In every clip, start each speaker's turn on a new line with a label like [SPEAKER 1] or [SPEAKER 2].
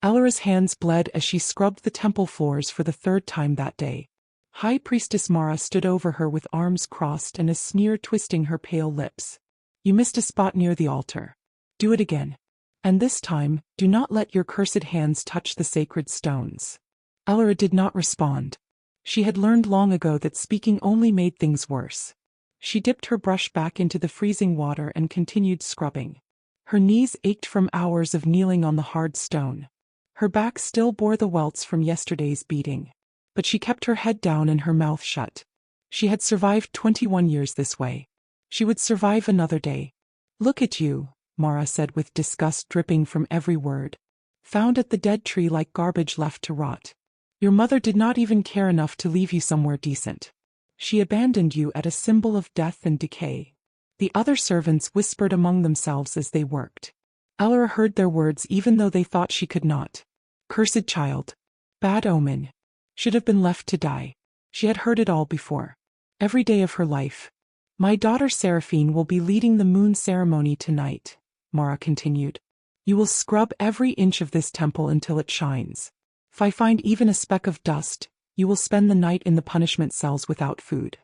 [SPEAKER 1] Elara's hands bled as she scrubbed the temple floors for the third time that day. High Priestess Mara stood over her with arms crossed and a sneer twisting her pale lips. You missed a spot near the altar. Do it again. And this time, do not let your cursed hands touch the sacred stones. Elara did not respond. She had learned long ago that speaking only made things worse. She dipped her brush back into the freezing water and continued scrubbing. Her knees ached from hours of kneeling on the hard stone. Her back still bore the welts from yesterday's beating. But she kept her head down and her mouth shut. She had survived 21 years this way. She would survive another day. Look at you, Mara said with disgust dripping from every word. Found at the dead tree like garbage left to rot. Your mother did not even care enough to leave you somewhere decent. She abandoned you at a symbol of death and decay. The other servants whispered among themselves as they worked. Elara heard their words even though they thought she could not. Cursed child. Bad omen. Should have been left to die. She had heard it all before. Every day of her life. My daughter Seraphine will be leading the moon ceremony tonight, Mara continued. You will scrub every inch of this temple until it shines. If I find even a speck of dust, you will spend the night in the punishment cells without food.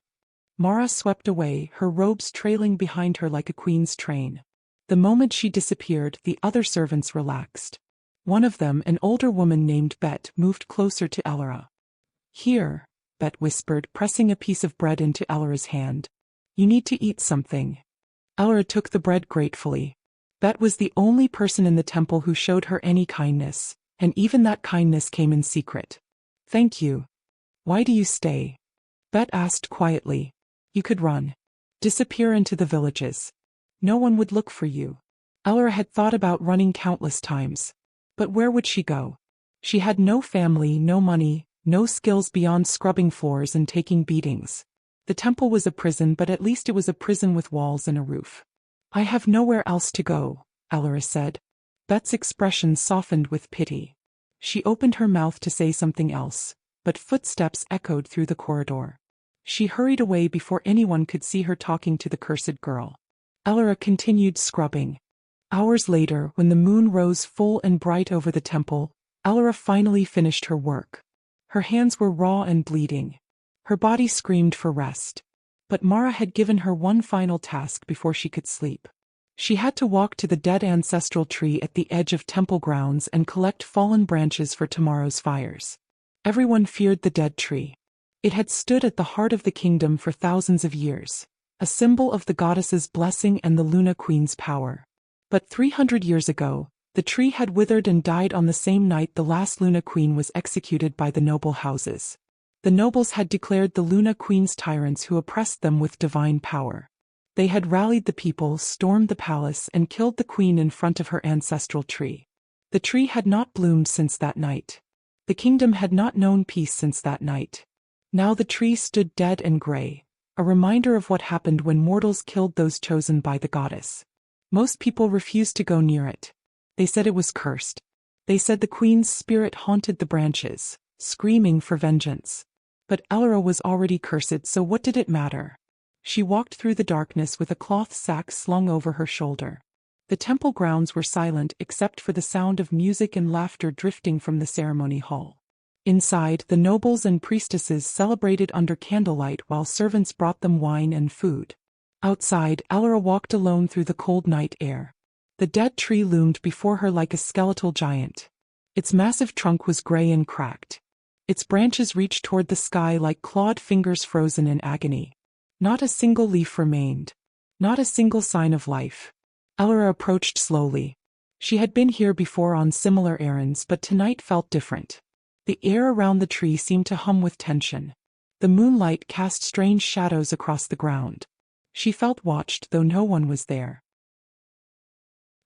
[SPEAKER 1] Mara swept away, her robes trailing behind her like a queen's train. The moment she disappeared, the other servants relaxed. One of them, an older woman named Bet, moved closer to Elara. Here, Bet whispered, pressing a piece of bread into Elara's hand. You need to eat something. Elara took the bread gratefully. Bet was the only person in the temple who showed her any kindness, and even that kindness came in secret. Thank you. Why do you stay? Bet asked quietly. You could run. Disappear into the villages. No one would look for you. Elara had thought about running countless times. But where would she go? She had no family, no money, no skills beyond scrubbing floors and taking beatings. The temple was a prison, but at least it was a prison with walls and a roof. I have nowhere else to go, Elara said. Bet's expression softened with pity. She opened her mouth to say something else, but footsteps echoed through the corridor. She hurried away before anyone could see her talking to the cursed girl. Elara continued scrubbing. Hours later, when the moon rose full and bright over the temple, Elara finally finished her work. Her hands were raw and bleeding. Her body screamed for rest. But Mara had given her one final task before she could sleep. She had to walk to the dead ancestral tree at the edge of temple grounds and collect fallen branches for tomorrow's fires. Everyone feared the dead tree. It had stood at the heart of the kingdom for thousands of years, a symbol of the goddess's blessing and the Luna Queen's power. But 300 years ago, the tree had withered and died on the same night the last Luna Queen was executed by the noble houses. The nobles had declared the Luna Queen's tyrants who oppressed them with divine power. They had rallied the people, stormed the palace, and killed the queen in front of her ancestral tree. The tree had not bloomed since that night. The kingdom had not known peace since that night. Now the tree stood dead and gray, a reminder of what happened when mortals killed those chosen by the goddess. Most people refused to go near it. They said it was cursed. They said the queen's spirit haunted the branches, screaming for vengeance. But Elara was already cursed, so what did it matter? She walked through the darkness with a cloth sack slung over her shoulder. The temple grounds were silent except for the sound of music and laughter drifting from the ceremony hall. Inside, the nobles and priestesses celebrated under candlelight while servants brought them wine and food. Outside, Elara walked alone through the cold night air. The dead tree loomed before her like a skeletal giant. Its massive trunk was gray and cracked. Its branches reached toward the sky like clawed fingers frozen in agony. Not a single leaf remained. Not a single sign of life. Elara approached slowly. She had been here before on similar errands, but tonight felt different. The air around the tree seemed to hum with tension. The moonlight cast strange shadows across the ground. She felt watched, though no one was there.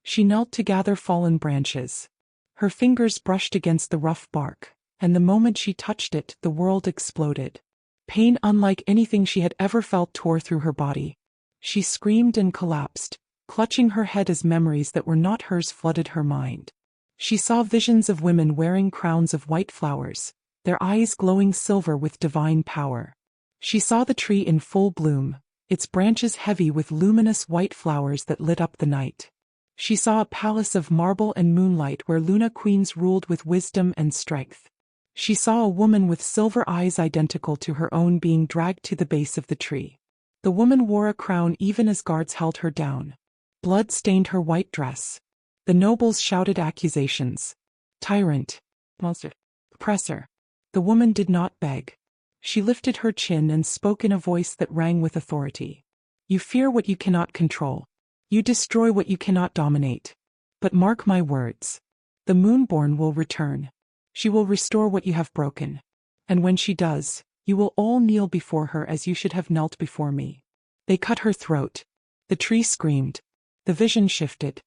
[SPEAKER 1] She knelt to gather fallen branches. Her fingers brushed against the rough bark, and the moment she touched it, the world exploded. Pain unlike anything she had ever felt tore through her body. She screamed and collapsed, clutching her head as memories that were not hers flooded her mind. She saw visions of women wearing crowns of white flowers, their eyes glowing silver with divine power. She saw the tree in full bloom, its branches heavy with luminous white flowers that lit up the night. She saw a palace of marble and moonlight where Luna queens ruled with wisdom and strength. She saw a woman with silver eyes identical to her own being dragged to the base of the tree. The woman wore a crown even as guards held her down. Blood stained her white dress. The nobles shouted accusations. Tyrant. Monster. Oppressor. The woman did not beg. She lifted her chin and spoke in a voice that rang with authority. You fear what you cannot control. You destroy what you cannot dominate. But mark my words. The Moonborn will return. She will restore what you have broken. And when she does, you will all kneel before her as you should have knelt before me. They cut her throat. The tree screamed. The vision shifted.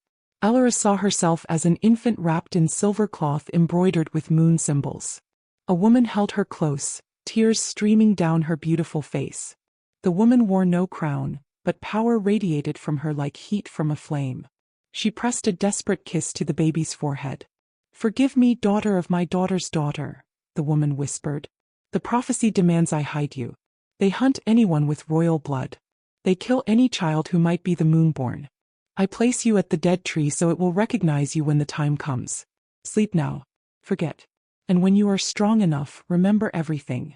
[SPEAKER 1] Elora saw herself as an infant wrapped in silver cloth embroidered with moon symbols. A woman held her close, tears streaming down her beautiful face. The woman wore no crown, but power radiated from her like heat from a flame. She pressed a desperate kiss to the baby's forehead. Forgive me, daughter of my daughter's daughter, the woman whispered. The prophecy demands I hide you. They hunt anyone with royal blood. They kill any child who might be the Moonborn. I place you at the dead tree so it will recognize you when the time comes. Sleep now. Forget. And when you are strong enough, remember everything.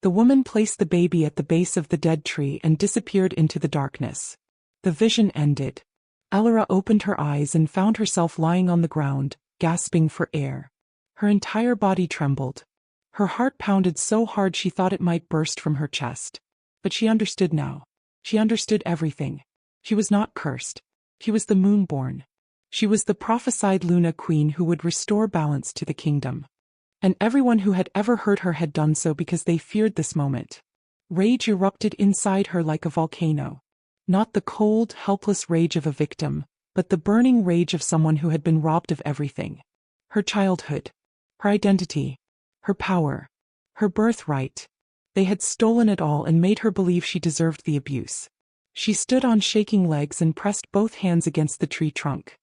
[SPEAKER 1] The woman placed the baby at the base of the dead tree and disappeared into the darkness. The vision ended. Elora opened her eyes and found herself lying on the ground, gasping for air. Her entire body trembled. Her heart pounded so hard she thought it might burst from her chest. But she understood now. She understood everything. She was not cursed. She was the Moonborn. She was the prophesied Luna Queen who would restore balance to the kingdom. And everyone who had ever heard her had done so because they feared this moment. Rage erupted inside her like a volcano. Not the cold, helpless rage of a victim, but the burning rage of someone who had been robbed of everything. Her childhood. Her identity. Her power. Her birthright. They had stolen it all and made her believe she deserved the abuse. She stood on shaking legs and pressed both hands against the tree trunk.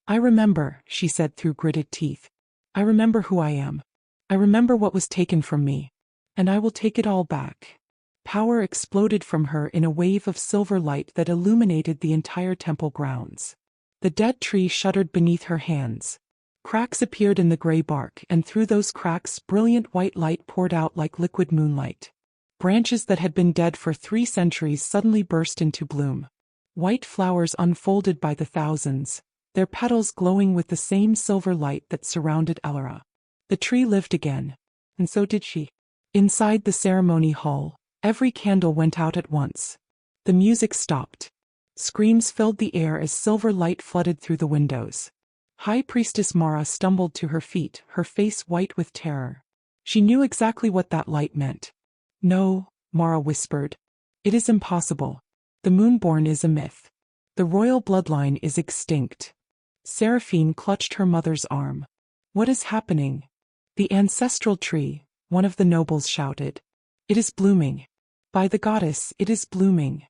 [SPEAKER 1] I remember, she said through gritted teeth. I remember who I am. I remember what was taken from me. And I will take it all back. Power exploded from her in a wave of silver light that illuminated the entire temple grounds. The dead tree shuddered beneath her hands. Cracks appeared in the gray bark, and through those cracks brilliant white light poured out like liquid moonlight. Branches that had been dead for 3 centuries suddenly burst into bloom. White flowers unfolded by the thousands, their petals glowing with the same silver light that surrounded Elora. The tree lived again. And so did she. Inside the ceremony hall, every candle went out at once. The music stopped. Screams filled the air as silver light flooded through the windows. High Priestess Mara stumbled to her feet, her face white with terror. She knew exactly what that light meant. No, Mara whispered. It is impossible. The Moonborn is a myth. The royal bloodline is extinct. Seraphine clutched her mother's arm. What is happening? The ancestral tree, one of the nobles shouted. It is blooming. By the goddess, it is blooming.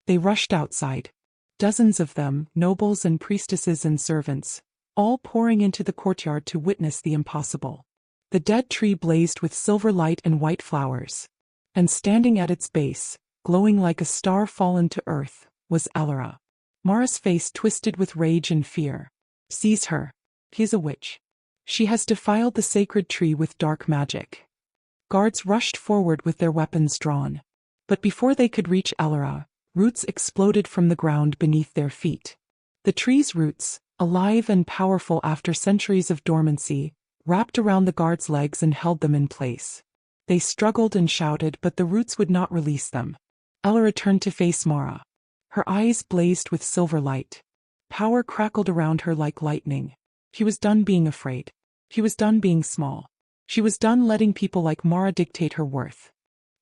[SPEAKER 1] They rushed outside. Dozens of them, nobles and priestesses and servants, all pouring into the courtyard to witness the impossible. The dead tree blazed with silver light and white flowers. And standing at its base, glowing like a star fallen to earth, was Elora. Mara's face twisted with rage and fear. Seize her. She is a witch. She has defiled the sacred tree with dark magic. Guards rushed forward with their weapons drawn. But before they could reach Elora, roots exploded from the ground beneath their feet. The tree's roots, alive and powerful after centuries of dormancy, wrapped around the guards' legs and held them in place. They struggled and shouted, but the roots would not release them. Elora turned to face Mara. Her eyes blazed with silver light. Power crackled around her like lightning. She was done being afraid. She was done being small. She was done letting people like Mara dictate her worth.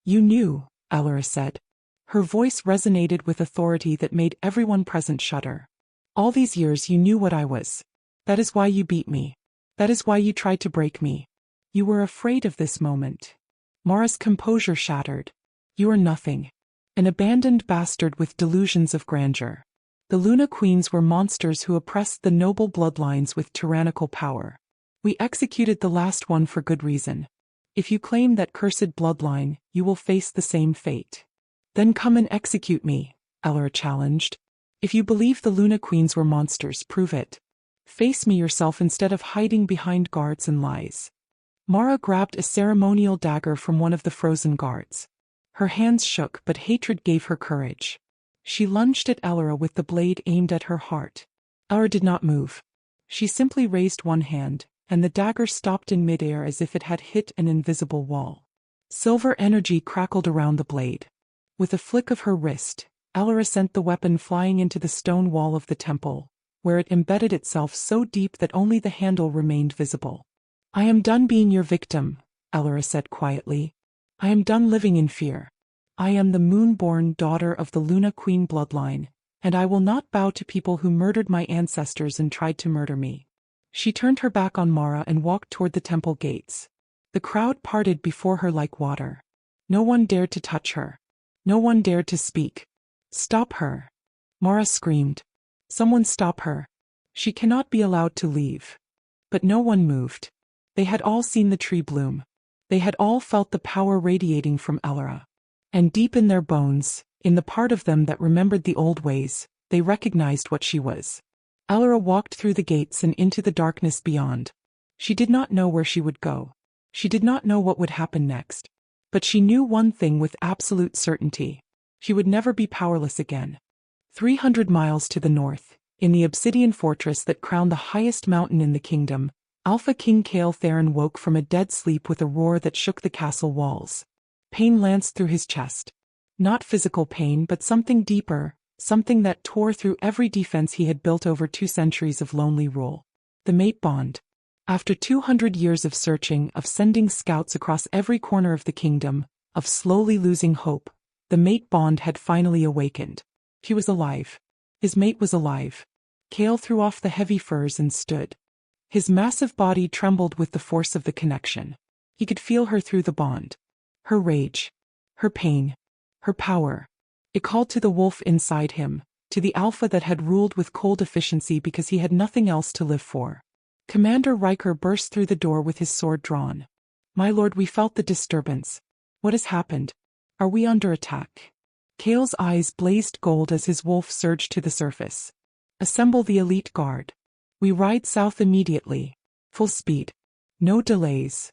[SPEAKER 1] You knew, Elora said. Her voice resonated with authority that made everyone present shudder. All these years you knew what I was. That is why you beat me. That is why you tried to break me. You were afraid of this moment. Mara's composure shattered. You are nothing. An abandoned bastard with delusions of grandeur. The Luna Queens were monsters who oppressed the noble bloodlines with tyrannical power. We executed the last one for good reason. If you claim that cursed bloodline, you will face the same fate. Then come and execute me, Elora challenged. If you believe the Luna Queens were monsters, prove it. Face me yourself instead of hiding behind guards and lies. Mara grabbed a ceremonial dagger from one of the frozen guards. Her hands shook, but hatred gave her courage. She lunged at Elora with the blade aimed at her heart. Elora did not move. She simply raised one hand, and the dagger stopped in midair as if it had hit an invisible wall. Silver energy crackled around the blade. With a flick of her wrist, Elora sent the weapon flying into the stone wall of the temple, where it embedded itself so deep that only the handle remained visible. "I am done being your victim," Elora said quietly. "I am done living in fear. I am the moon-born daughter of the Luna Queen bloodline, and I will not bow to people who murdered my ancestors and tried to murder me." She turned her back on Mara and walked toward the temple gates. The crowd parted before her like water. No one dared to touch her. No one dared to speak. "Stop her!" Mara screamed. "Someone stop her. She cannot be allowed to leave." But no one moved. They had all seen the tree bloom. They had all felt the power radiating from Elora. And deep in their bones, in the part of them that remembered the old ways, they recognized what she was. Elora walked through the gates and into the darkness beyond. She did not know where she would go. She did not know what would happen next. But she knew one thing with absolute certainty. She would never be powerless again. 300 miles to the north, in the obsidian fortress that crowned the highest mountain in the kingdom, Alpha King Kale Theron woke from a dead sleep with a roar that shook the castle walls. Pain lanced through his chest. Not physical pain, but something deeper, something that tore through every defense he had built over 2 centuries of lonely rule. The mate bond. After 200 years of searching, of sending scouts across every corner of the kingdom, of slowly losing hope, the mate bond had finally awakened. He was alive. His mate was alive. Kale threw off the heavy furs and stood. His massive body trembled with the force of the connection. He could feel her through the bond. Her rage. Her pain. Her power. It called to the wolf inside him, to the alpha that had ruled with cold efficiency because he had nothing else to live for. Commander Riker burst through the door with his sword drawn. "My lord, we felt the disturbance. What has happened? Are we under attack?" Kale's eyes blazed gold as his wolf surged to the surface. "Assemble the elite guard. We ride south immediately. Full speed. No delays."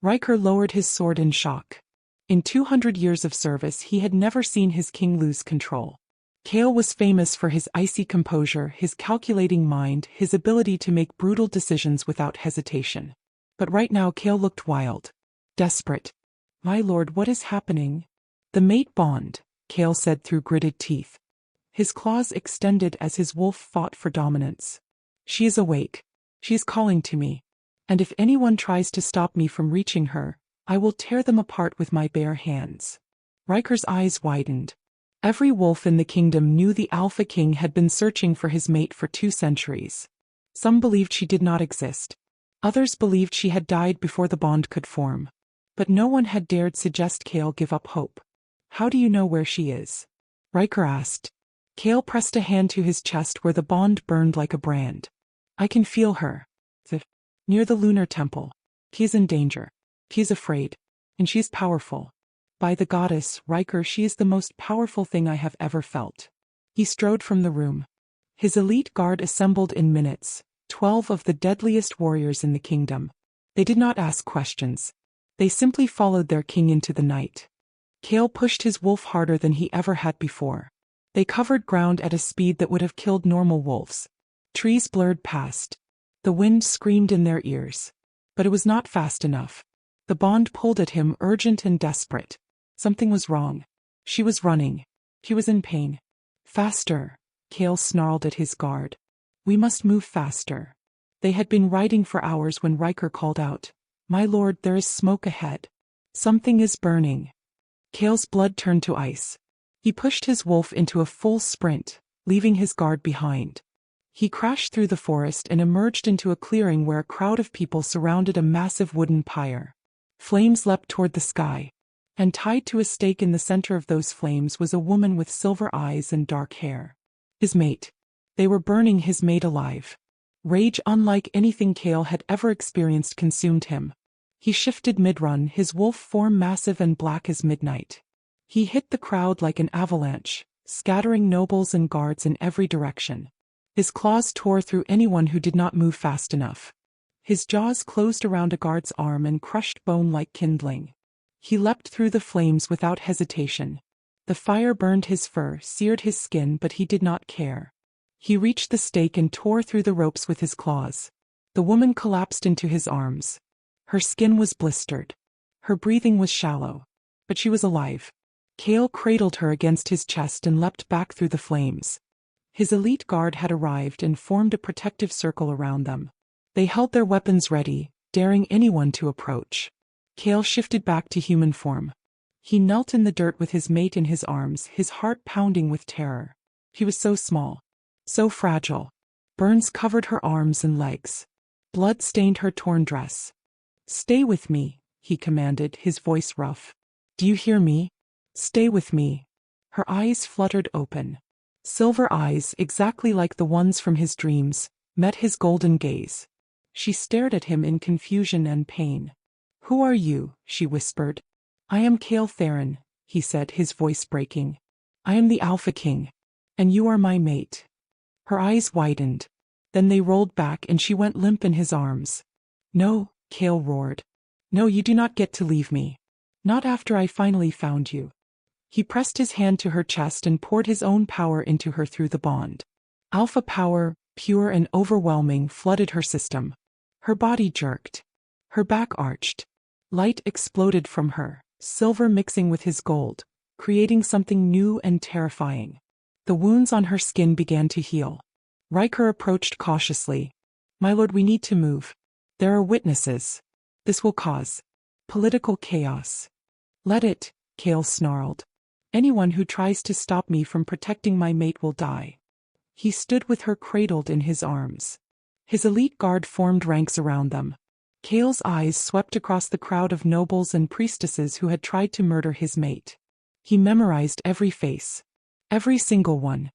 [SPEAKER 1] Riker lowered his sword in shock. In 200 years of service he had never seen his king lose control. Kale was famous for his icy composure, his calculating mind, his ability to make brutal decisions without hesitation. But right now Kale looked wild. Desperate. "My lord, what is happening?" "The mate bond," Kale said through gritted teeth. His claws extended as his wolf fought for dominance. "She is awake. She is calling to me. And if anyone tries to stop me from reaching her, I will tear them apart with my bare hands." Riker's eyes widened. Every wolf in the kingdom knew the Alpha King had been searching for his mate for 2 centuries. Some believed she did not exist. Others believed she had died before the bond could form. But no one had dared suggest Kale give up hope. "How do you know where she is?" Riker asked. Kale pressed a hand to his chest where the bond burned like a brand. "I can feel her. Near the lunar temple. He is in danger. He is afraid. And she is powerful. By the goddess, Riker, she is the most powerful thing I have ever felt." He strode from the room. His elite guard assembled in minutes, 12 of the deadliest warriors in the kingdom. They did not ask questions. They simply followed their king into the night. Kale pushed his wolf harder than he ever had before. They covered ground at a speed that would have killed normal wolves. Trees blurred past. The wind screamed in their ears. But it was not fast enough. The bond pulled at him, urgent and desperate. Something was wrong. She was running. He was in pain. "Faster," Kale snarled at his guard. "We must move faster." They had been riding for hours when Riker called out, "My lord, there is smoke ahead. Something is burning." Kale's blood turned to ice. He pushed his wolf into a full sprint, leaving his guard behind. He crashed through the forest and emerged into a clearing where a crowd of people surrounded a massive wooden pyre. Flames leapt toward the sky. And tied to a stake in the center of those flames was a woman with silver eyes and dark hair. His mate. They were burning his mate alive. Rage unlike anything Kale had ever experienced consumed him. He shifted mid-run, his wolf form massive and black as midnight. He hit the crowd like an avalanche, scattering nobles and guards in every direction. His claws tore through anyone who did not move fast enough. His jaws closed around a guard's arm and crushed bone like kindling. He leapt through the flames without hesitation. The fire burned his fur, seared his skin, but he did not care. He reached the stake and tore through the ropes with his claws. The woman collapsed into his arms. Her skin was blistered. Her breathing was shallow. But she was alive. Kale cradled her against his chest and leapt back through the flames. His elite guard had arrived and formed a protective circle around them. They held their weapons ready, daring anyone to approach. Kale shifted back to human form. He knelt in the dirt with his mate in his arms, his heart pounding with terror. He was so small. So fragile. Burns covered her arms and legs. Blood stained her torn dress. "Stay with me," he commanded, his voice rough. "Do you hear me? Stay with me." Her eyes fluttered open. Silver eyes, exactly like the ones from his dreams, met his golden gaze. She stared at him in confusion and pain. "Who are you?" she whispered. "I am Kale Theron," he said, his voice breaking. "I am the Alpha King. And you are my mate." Her eyes widened. Then they rolled back and she went limp in his arms. "No," Kale roared. "No, you do not get to leave me. Not after I finally found you." He pressed his hand to her chest and poured his own power into her through the bond. Alpha power, pure and overwhelming, flooded her system. Her body jerked. Her back arched. Light exploded from her, silver mixing with his gold, creating something new and terrifying. The wounds on her skin began to heal. Riker approached cautiously. "My lord, we need to move. There are witnesses. This will cause political chaos." "Let it," Kale snarled. "Anyone who tries to stop me from protecting my mate will die." He stood with her cradled in his arms. His elite guard formed ranks around them. Kale's eyes swept across the crowd of nobles and priestesses who had tried to murder his mate. He memorized every face. Every single one.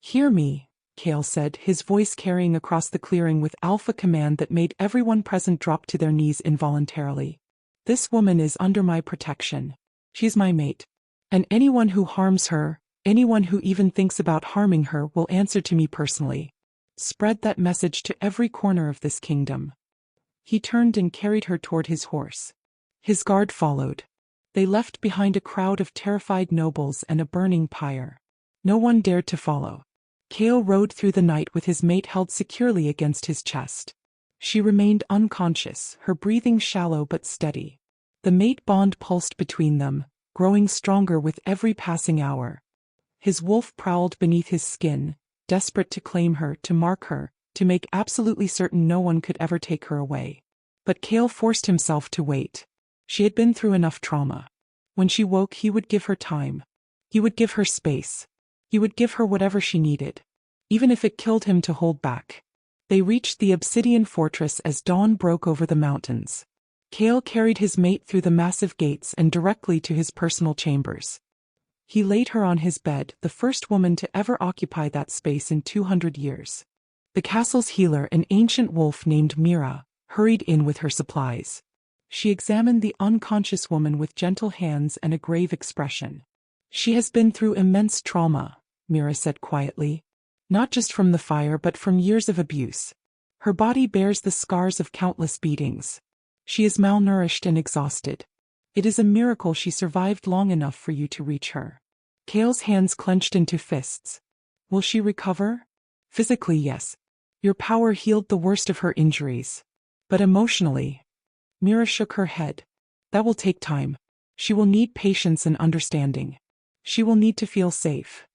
[SPEAKER 1] "Hear me," Kale said, his voice carrying across the clearing with alpha command that made everyone present drop to their knees involuntarily. "This woman is under my protection. She's my mate. And anyone who harms her, anyone who even thinks about harming her, will answer to me personally. Spread that message to every corner of this kingdom." He turned and carried her toward his horse. His guard followed. They left behind a crowd of terrified nobles and a burning pyre. No one dared to follow. Kale rode through the night with his mate held securely against his chest. She remained unconscious, her breathing shallow but steady. The mate bond pulsed between them, growing stronger with every passing hour. His wolf prowled beneath his skin, desperate to claim her, to mark her, to make absolutely certain no one could ever take her away. But Kale forced himself to wait. She had been through enough trauma. When she woke, he would give her time. He would give her space. He would give her whatever she needed, even if it killed him to hold back. They reached the obsidian fortress as dawn broke over the mountains. Kale carried his mate through the massive gates and directly to his personal chambers. He laid her on his bed, the first woman to ever occupy that space in 200 years. The castle's healer, an ancient wolf named Mira, hurried in with her supplies. She examined the unconscious woman with gentle hands and a grave expression. "She has been through immense trauma," Mira said quietly. "Not just from the fire but from years of abuse. Her body bears the scars of countless beatings. She is malnourished and exhausted. It is a miracle she survived long enough for you to reach her." Kale's hands clenched into fists. "Will she recover?" "Physically, yes. Your power healed the worst of her injuries. But emotionally..." Mira shook her head. "That will take time. She will need patience and understanding. She will need to feel safe."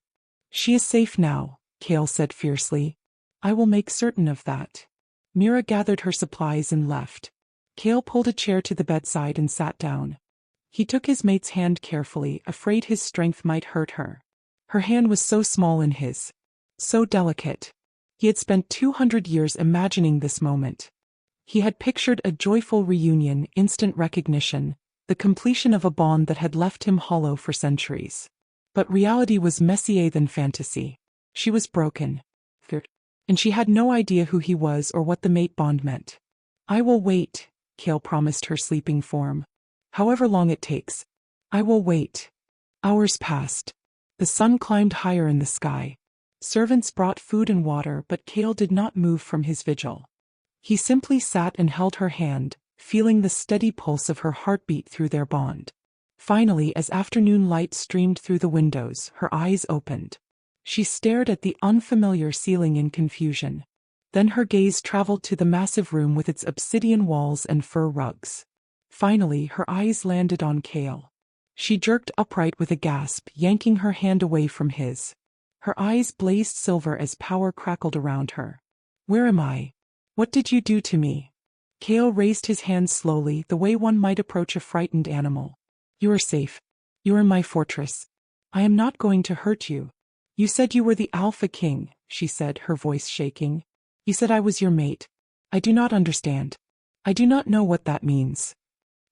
[SPEAKER 1] "She is safe now," Kale said fiercely. "I will make certain of that." Mira gathered her supplies and left. Kale pulled a chair to the bedside and sat down. He took his mate's hand carefully, afraid his strength might hurt her. Her hand was so small in his. So delicate. He had spent 200 years imagining this moment. He had pictured a joyful reunion, instant recognition, the completion of a bond that had left him hollow for centuries. But reality was messier than fantasy. She was broken. And she had no idea who he was or what the mate bond meant. "I will wait," Kale promised her sleeping form. "However long it takes. I will wait." Hours passed. The sun climbed higher in the sky. Servants brought food and water, but Kale did not move from his vigil. He simply sat and held her hand, feeling the steady pulse of her heartbeat through their bond. Finally, as afternoon light streamed through the windows, her eyes opened. She stared at the unfamiliar ceiling in confusion. Then her gaze traveled to the massive room with its obsidian walls and fur rugs. Finally, her eyes landed on Kale. She jerked upright with a gasp, yanking her hand away from his. Her eyes blazed silver as power crackled around her. "Where am I? What did you do to me?" Kale raised his hands slowly, the way one might approach a frightened animal. "You are safe. You are in my fortress. I am not going to hurt you." "You said you were the Alpha King," she said, her voice shaking. "You said I was your mate. I do not understand. I do not know what that means."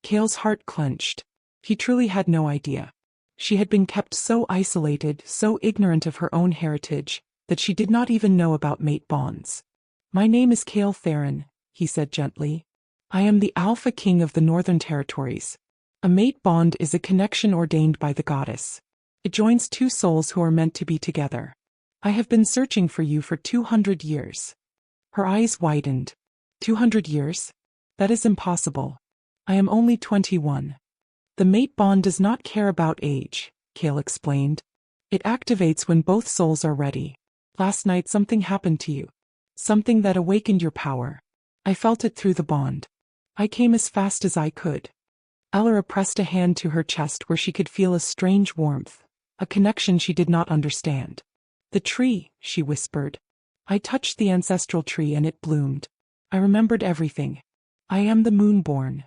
[SPEAKER 1] Kale's heart clenched. He truly had no idea. She had been kept so isolated, so ignorant of her own heritage, that she did not even know about mate bonds. "My name is Kale Theron," he said gently. "I am the Alpha King of the Northern Territories. A mate bond is a connection ordained by the goddess. It joins two souls who are meant to be together. I have been searching for you for 200 years. Her eyes widened. 200 years? That is impossible. I am only 21. The mate bond does not care about age, Kale explained. It activates when both souls are ready. Last night something happened to you. Something that awakened your power. I felt it through the bond. I came as fast as I could." Elora pressed a hand to her chest where she could feel a strange warmth, a connection she did not understand. "The tree," she whispered. "I touched the ancestral tree and it bloomed. I remembered everything. I am the Moonborn."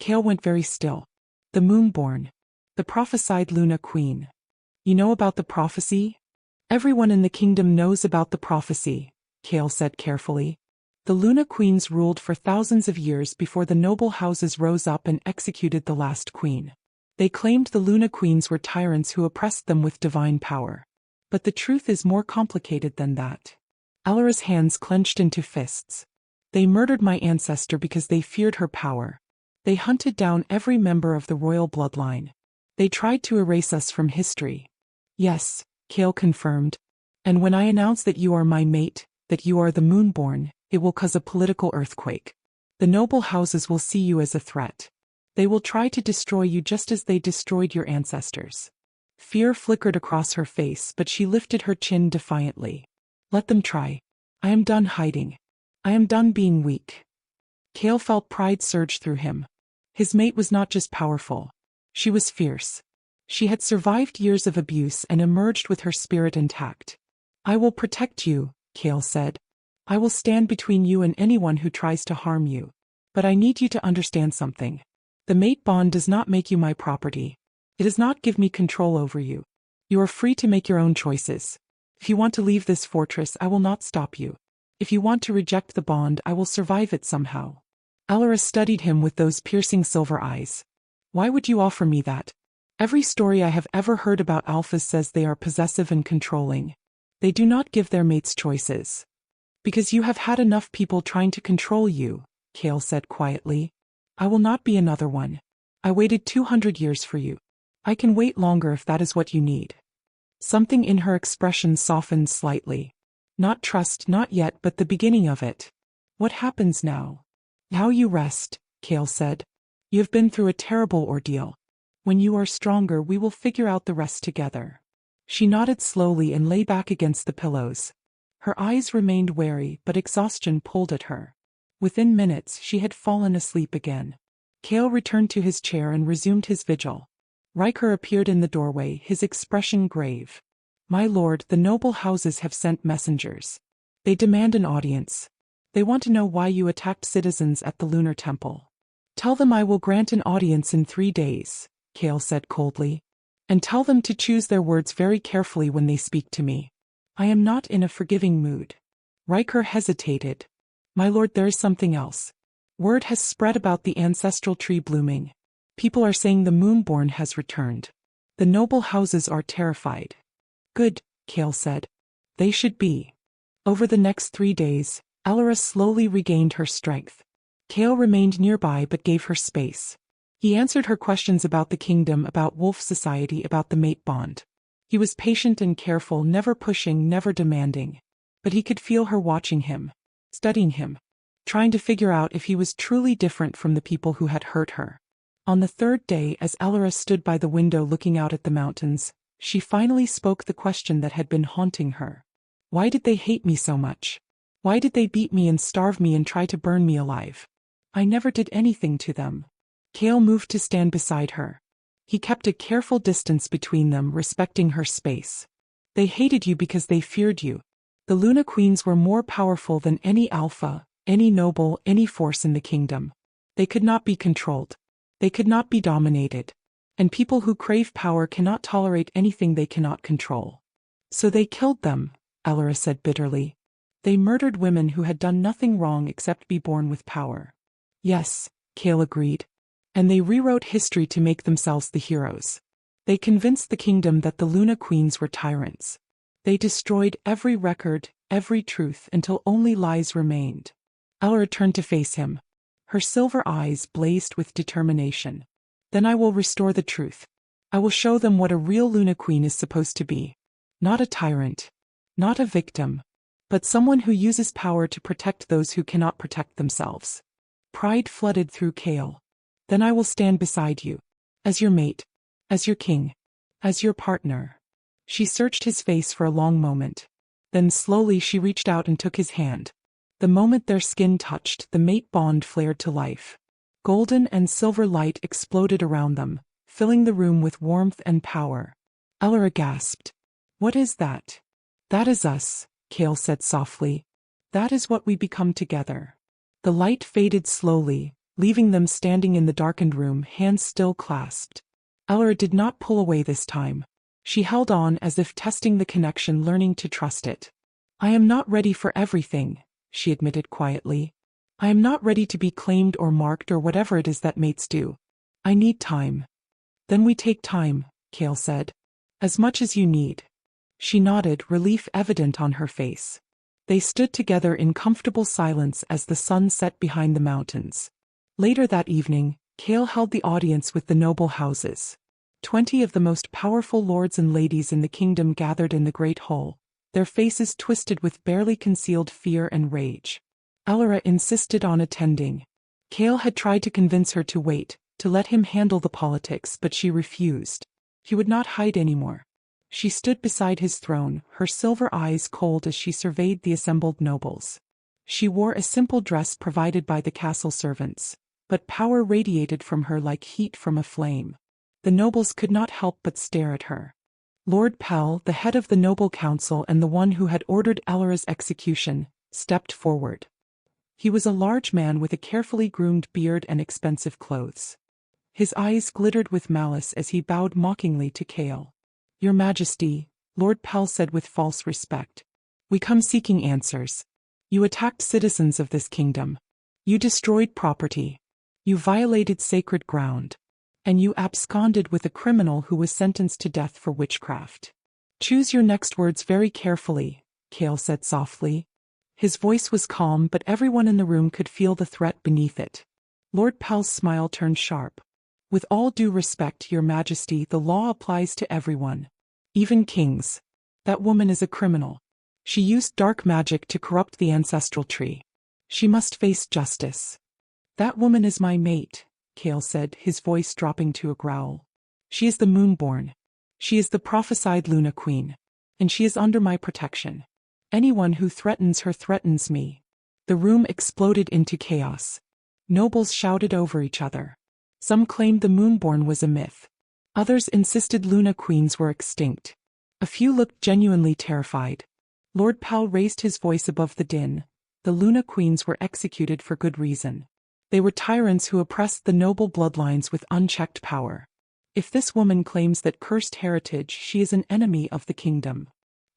[SPEAKER 1] Kale went very still. "The Moonborn. The prophesied Luna Queen. You know about the prophecy?" "Everyone in the kingdom knows about the prophecy," Kale said carefully. "The Luna Queens ruled for thousands of years before the noble houses rose up and executed the last queen. They claimed the Luna Queens were tyrants who oppressed them with divine power. But the truth is more complicated than that." Elora's hands clenched into fists. "They murdered my ancestor because they feared her power. They hunted down every member of the royal bloodline. They tried to erase us from history." "Yes," Kale confirmed. "And when I announce that you are my mate, that you are the Moonborn, it will cause a political earthquake. The noble houses will see you as a threat. They will try to destroy you just as they destroyed your ancestors." Fear flickered across her face, but she lifted her chin defiantly. "Let them try. I am done hiding. I am done being weak." Kale felt pride surge through him. His mate was not just powerful. She was fierce. She had survived years of abuse and emerged with her spirit intact. "I will protect you," Kale said. "I will stand between you and anyone who tries to harm you. But I need you to understand something. The mate bond does not make you my property. It does not give me control over you. You are free to make your own choices. If you want to leave this fortress, I will not stop you. If you want to reject the bond, I will survive it somehow." Elora studied him with those piercing silver eyes. "Why would you offer me that? Every story I have ever heard about alphas says they are possessive and controlling. They do not give their mates choices." "Because you have had enough people trying to control you," Kale said quietly. "I will not be another one. I waited 200 years for you. I can wait longer if that is what you need." Something in her expression softened slightly. "Not trust, not yet, but the beginning of it. What happens now?" "Now you rest," Kale said. "You have been through a terrible ordeal. When you are stronger, we will figure out the rest together." She nodded slowly and lay back against the pillows. Her eyes remained wary, but exhaustion pulled at her. Within minutes, she had fallen asleep again. Kale returned to his chair and resumed his vigil. Riker appeared in the doorway, his expression grave. "My lord, the noble houses have sent messengers. They demand an audience. They want to know why you attacked citizens at the Lunar Temple." "Tell them I will grant an audience in 3 days," Kale said coldly. "And tell them to choose their words very carefully when they speak to me. I am not in a forgiving mood." Riker hesitated. "My lord, there is something else. Word has spread about the ancestral tree blooming. People are saying the Moonborn has returned. The noble houses are terrified." "Good," Kale said. "They should be." Over the next 3 days, Elora slowly regained her strength. Kale remained nearby but gave her space. He answered her questions about the kingdom, about Wolf Society, about the mate bond. He was patient and careful, never pushing, never demanding. But he could feel her watching him, studying him, trying to figure out if he was truly different from the people who had hurt her. On the third day, as Elora stood by the window looking out at the mountains, she finally spoke the question that had been haunting her. Why did they hate me so much? Why did they beat me and starve me and try to burn me alive? I never did anything to them. Kale moved to stand beside her. He kept a careful distance between them, respecting her space. They hated you because they feared you. The Luna Queens were more powerful than any alpha, any noble, any force in the kingdom. They could not be controlled. They could not be dominated. And people who crave power cannot tolerate anything they cannot control. So they killed them, Elora said bitterly. They murdered women who had done nothing wrong except be born with power. Yes, Kale agreed. And they rewrote history to make themselves the heroes. They convinced the kingdom that the Luna Queens were tyrants. They destroyed every record, every truth, until only lies remained. Elora turned to face him. Her silver eyes blazed with determination. Then I will restore the truth. I will show them what a real Luna Queen is supposed to be. Not a tyrant. Not a victim. But someone who uses power to protect those who cannot protect themselves. Pride flooded through Kale. Then I will stand beside you. As your mate. As your king. As your partner. She searched his face for a long moment. Then slowly she reached out and took his hand. The moment their skin touched, the mate bond flared to life. Golden and silver light exploded around them, filling the room with warmth and power. Elora gasped. What is that? That is us, Kale said softly. That is what we become together. The light faded slowly, leaving them standing in the darkened room, hands still clasped. Elora did not pull away this time. She held on as if testing the connection, learning to trust it. I am not ready for everything, she admitted quietly. I am not ready to be claimed or marked or whatever it is that mates do. I need time. Then we take time, Kale said. As much as you need. She nodded, relief evident on her face. They stood together in comfortable silence as the sun set behind the mountains. Later that evening, Kale held the audience with the noble houses. 20 of the most powerful lords and ladies in the kingdom gathered in the great hall, their faces twisted with barely concealed fear and rage. Elora insisted on attending. Kale had tried to convince her to wait, to let him handle the politics, but she refused. He would not hide anymore. She stood beside his throne, her silver eyes cold as she surveyed the assembled nobles. She wore a simple dress provided by the castle servants, but power radiated from her like heat from a flame. The nobles could not help but stare at her. Lord Pell, the head of the noble council and the one who had ordered Elora's execution, stepped forward. He was a large man with a carefully groomed beard and expensive clothes. His eyes glittered with malice as he bowed mockingly to Kale. Your Majesty, Lord Pell said with false respect. We come seeking answers. You attacked citizens of this kingdom. You destroyed property. You violated sacred ground. And you absconded with a criminal who was sentenced to death for witchcraft. Choose your next words very carefully, Kale said softly. His voice was calm, but everyone in the room could feel the threat beneath it. Lord Pell's smile turned sharp. With all due respect, Your Majesty, the law applies to everyone. Even kings. That woman is a criminal. She used dark magic to corrupt the ancestral tree. She must face justice. That woman is my mate, Kale said, his voice dropping to a growl. She is the Moonborn. She is the prophesied Luna Queen. And she is under my protection. Anyone who threatens her threatens me. The room exploded into chaos. Nobles shouted over each other. Some claimed the Moonborn was a myth. Others insisted Luna Queens were extinct. A few looked genuinely terrified. Lord Pell raised his voice above the din. The Luna Queens were executed for good reason. They were tyrants who oppressed the noble bloodlines with unchecked power. If this woman claims that cursed heritage, she is an enemy of the kingdom.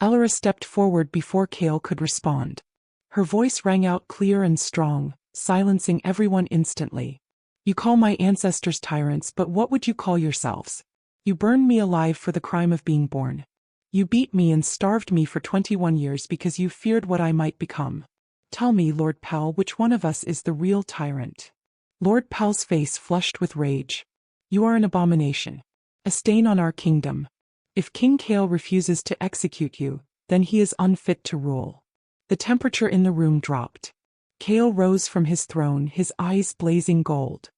[SPEAKER 1] Elora stepped forward before Kale could respond. Her voice rang out clear and strong, silencing everyone instantly. You call my ancestors tyrants, but what would you call yourselves? You burned me alive for the crime of being born. You beat me and starved me for 21 years because you feared what I might become. Tell me, Lord Pell, which one of us is the real tyrant? Lord Pell's face flushed with rage. You are an abomination. A stain on our kingdom. If King Kale refuses to execute you, then he is unfit to rule. The temperature in the room dropped. Kale rose from his throne, his eyes blazing gold.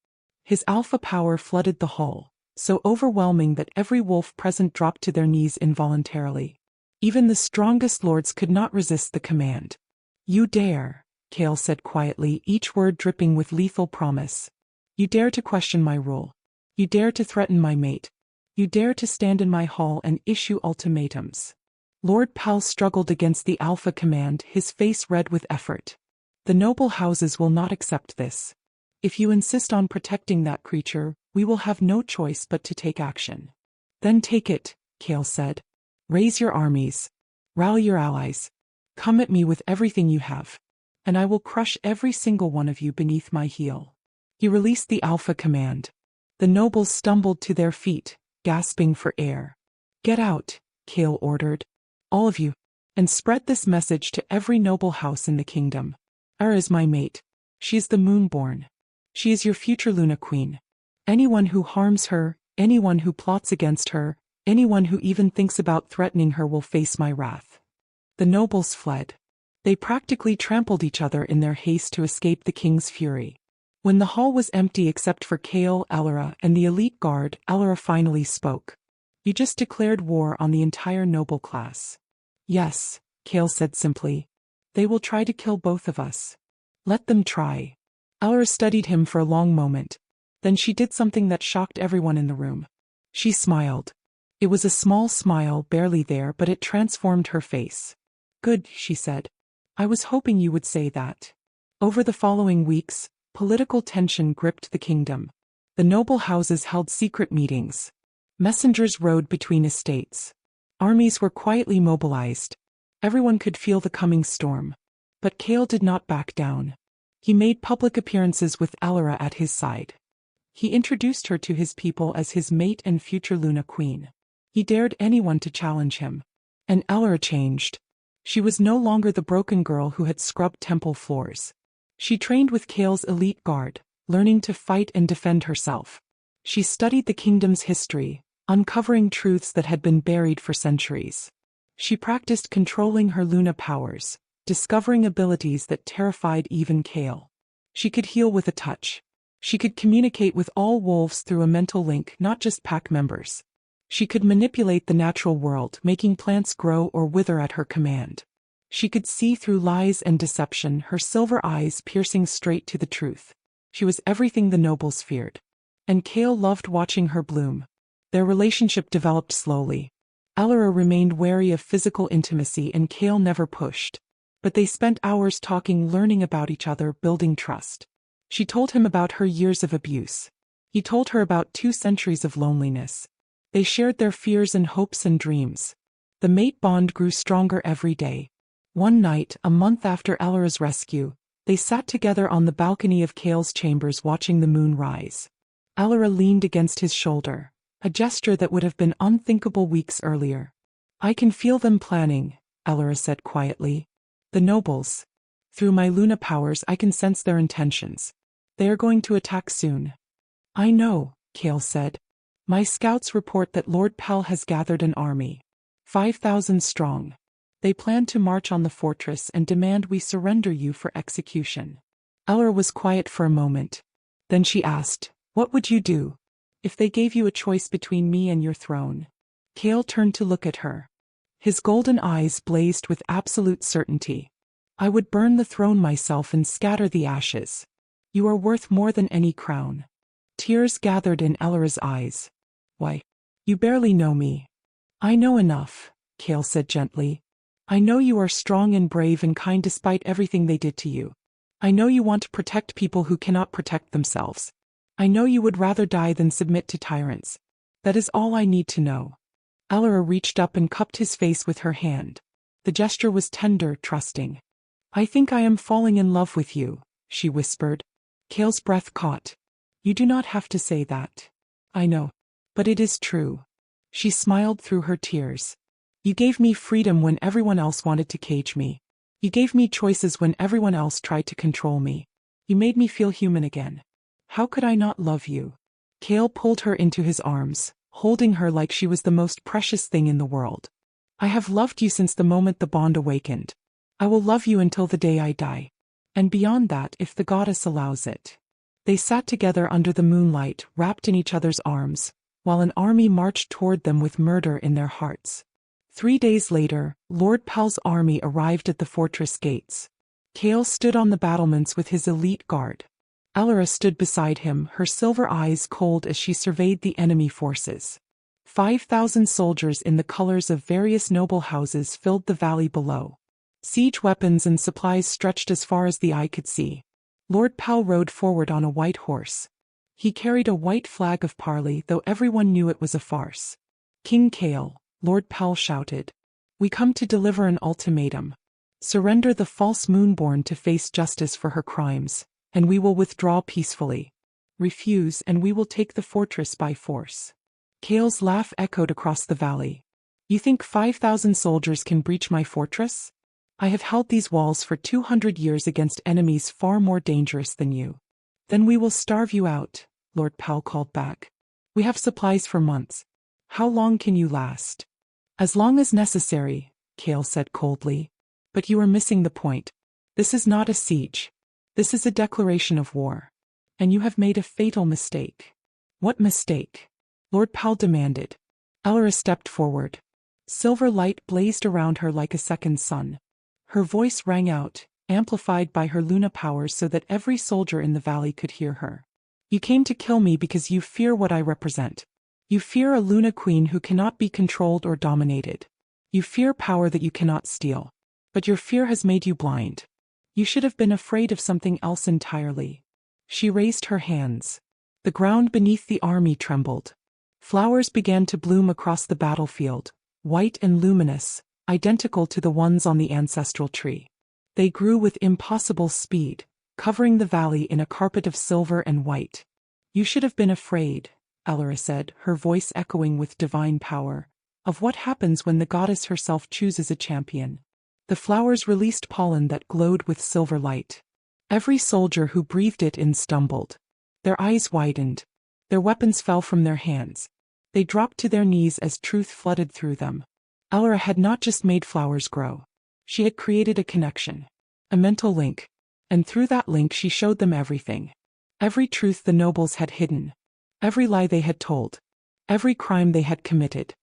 [SPEAKER 1] His alpha power flooded the hall, so overwhelming that every wolf present dropped to their knees involuntarily. Even the strongest lords could not resist the command. "You dare," Kale said quietly, each word dripping with lethal promise. "You dare to question my rule. You dare to threaten my mate. You dare to stand in my hall and issue ultimatums." Lord Pell struggled against the alpha command, his face red with effort. "The noble houses will not accept this. If you insist on protecting that creature, we will have no choice but to take action." "Then take it," Kale said. "Raise your armies. Rally your allies. Come at me with everything you have, and I will crush every single one of you beneath my heel." He released the alpha command. The nobles stumbled to their feet, gasping for air. "Get out," Kale ordered. "All of you. And spread this message to every noble house in the kingdom. Ara is my mate. She is the Moonborn. She is your future Luna Queen. Anyone who harms her, anyone who plots against her, anyone who even thinks about threatening her will face my wrath." The nobles fled. They practically trampled each other in their haste to escape the king's fury. When the hall was empty except for Kale, Elora, and the elite guard, Elora finally spoke. "You just declared war on the entire noble class." "Yes," Kale said simply. "They will try to kill both of us. Let them try." Elora studied him for a long moment. Then she did something that shocked everyone in the room. She smiled. It was a small smile, barely there, but it transformed her face. "Good," she said. "I was hoping you would say that." Over the following weeks, political tension gripped the kingdom. The noble houses held secret meetings. Messengers rode between estates. Armies were quietly mobilized. Everyone could feel the coming storm. But Kale did not back down. He made public appearances with Elora at his side. He introduced her to his people as his mate and future Luna Queen. He dared anyone to challenge him. And Elora changed. She was no longer the broken girl who had scrubbed temple floors. She trained with Kale's elite guard, learning to fight and defend herself. She studied the kingdom's history, uncovering truths that had been buried for centuries. She practiced controlling her Luna powers, discovering abilities that terrified even Kale. She could heal with a touch. She could communicate with all wolves through a mental link, not just pack members. She could manipulate the natural world, making plants grow or wither at her command. She could see through lies and deception, her silver eyes piercing straight to the truth. She was everything the nobles feared. And Kale loved watching her bloom. Their relationship developed slowly. Elora remained wary of physical intimacy and Kale never pushed. But they spent hours talking, learning about each other, building trust. She told him about her years of abuse. He told her about 2 centuries of loneliness. They shared their fears and hopes and dreams. The mate bond grew stronger every day. One night, a month after Elora's rescue, they sat together on the balcony of Kale's chambers watching the moon rise. Elora leaned against his shoulder, a gesture that would have been unthinkable weeks earlier. "I can feel them planning," Elora said quietly. "The nobles. Through my Luna powers I can sense their intentions. They are going to attack soon." "I know," Kale said. "My scouts report that Lord Pell has gathered an army. 5,000 strong. They plan to march on the fortress and demand we surrender you for execution." Elora was quiet for a moment. Then she asked, "What would you do if they gave you a choice between me and your throne?" Kale turned to look at her. His golden eyes blazed with absolute certainty. "I would burn the throne myself and scatter the ashes. You are worth more than any crown." Tears gathered in Elora's eyes. "Why? You barely know me." "I know enough," Kale said gently. "I know you are strong and brave and kind despite everything they did to you. I know you want to protect people who cannot protect themselves. I know you would rather die than submit to tyrants. That is all I need to know." Elora reached up and cupped his face with her hand. The gesture was tender, trusting. "I think I am falling in love with you," she whispered. Kale's breath caught. "You do not have to say that. I know. But it is true." She smiled through her tears. "You gave me freedom when everyone else wanted to cage me. You gave me choices when everyone else tried to control me. You made me feel human again. How could I not love you?" Kale pulled her into his arms, holding her like she was the most precious thing in the world. I have loved you since the moment the bond awakened. I will love you until the day I die. And beyond that, if the goddess allows it. They sat together under the moonlight, wrapped in each other's arms, while an army marched toward them with murder in their hearts. 3 days later, Lord Pel's army arrived at the fortress gates. Kale stood on the battlements with his elite guard. Elora stood beside him, her silver eyes cold as she surveyed the enemy forces. 5,000 soldiers in the colors of various noble houses filled the valley below. Siege weapons and supplies stretched as far as the eye could see. Lord Pel rode forward on a white horse. He carried a white flag of parley, though everyone knew it was a farce. King Kale, Lord Pel shouted. We come to deliver an ultimatum. Surrender the false moonborn to face justice for her crimes, and we will withdraw peacefully. Refuse and we will take the fortress by force. Kale's laugh echoed across the valley. You think 5,000 soldiers can breach my fortress? I have held these walls for 200 years against enemies far more dangerous than you. Then we will starve you out, Lord Pel called back. We have supplies for months. How long can you last? As long as necessary, Kale said coldly. But you are missing the point. This is not a siege. This is a declaration of war. And you have made a fatal mistake. What mistake? Lord Pel demanded. Elora stepped forward. Silver light blazed around her like a second sun. Her voice rang out, amplified by her Luna powers so that every soldier in the valley could hear her. You came to kill me because you fear what I represent. You fear a Luna queen who cannot be controlled or dominated. You fear power that you cannot steal. But your fear has made you blind. You should have been afraid of something else entirely. She raised her hands. The ground beneath the army trembled. Flowers began to bloom across the battlefield, white and luminous, identical to the ones on the ancestral tree. They grew with impossible speed, covering the valley in a carpet of silver and white. You should have been afraid, Elora said, her voice echoing with divine power, of what happens when the goddess herself chooses a champion. The flowers released pollen that glowed with silver light. Every soldier who breathed it in stumbled. Their eyes widened. Their weapons fell from their hands. They dropped to their knees as truth flooded through them. Elora had not just made flowers grow. She had created a connection, a mental link, and through that link she showed them everything. Every truth the nobles had hidden. Every lie they had told. Every crime they had committed.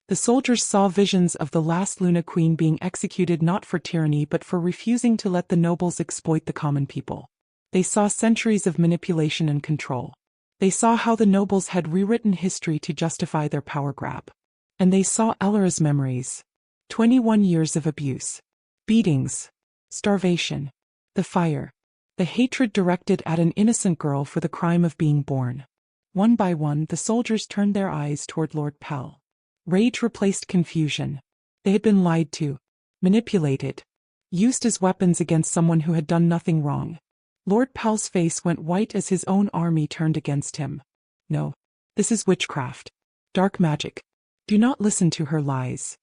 [SPEAKER 1] The soldiers saw visions of the last Luna Queen being executed not for tyranny but for refusing to let the nobles exploit the common people. They saw centuries of manipulation and control. They saw how the nobles had rewritten history to justify their power grab. And they saw Elora's memories. 21 years of abuse. Beatings. Starvation. The fire. The hatred directed at an innocent girl for the crime of being born. One by one, the soldiers turned their eyes toward Lord Pel. Rage replaced confusion. They had been lied to, manipulated, used as weapons against someone who had done nothing wrong. Lord Pel's face went white as his own army turned against him. No. This is witchcraft. Dark magic. Do not listen to her lies.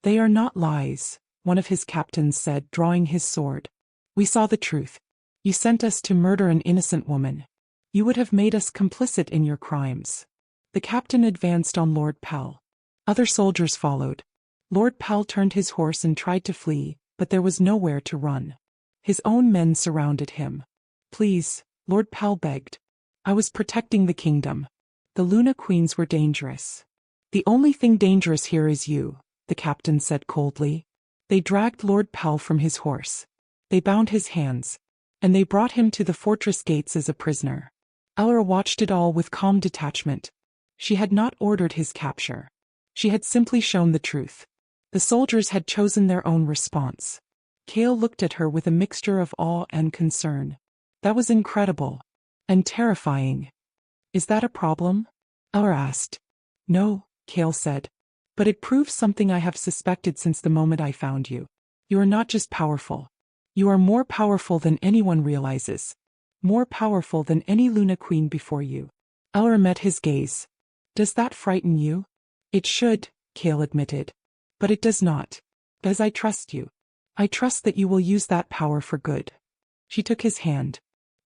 [SPEAKER 1] They are not lies, one of his captains said, drawing his sword. We saw the truth. You sent us to murder an innocent woman. You would have made us complicit in your crimes. The captain advanced on Lord Pel. Other soldiers followed. Lord Pel turned his horse and tried to flee, but there was nowhere to run. His own men surrounded him. Please, Lord Pel begged. I was protecting the kingdom. The Luna Queens were dangerous. The only thing dangerous here is you, the captain said coldly. They dragged Lord Pel from his horse. They bound his hands. And they brought him to the fortress gates as a prisoner. Elora watched it all with calm detachment. She had not ordered his capture. She had simply shown the truth. The soldiers had chosen their own response. Kale looked at her with a mixture of awe and concern. That was incredible. And terrifying. Is that a problem? Elora asked. No, Kale said. But it proves something I have suspected since the moment I found you. You are not just powerful. You are more powerful than anyone realizes. More powerful than any Luna Queen before you. Elora met his gaze. Does that frighten you? It should, Kale admitted. But it does not. Because I trust you. I trust that you will use that power for good. She took his hand.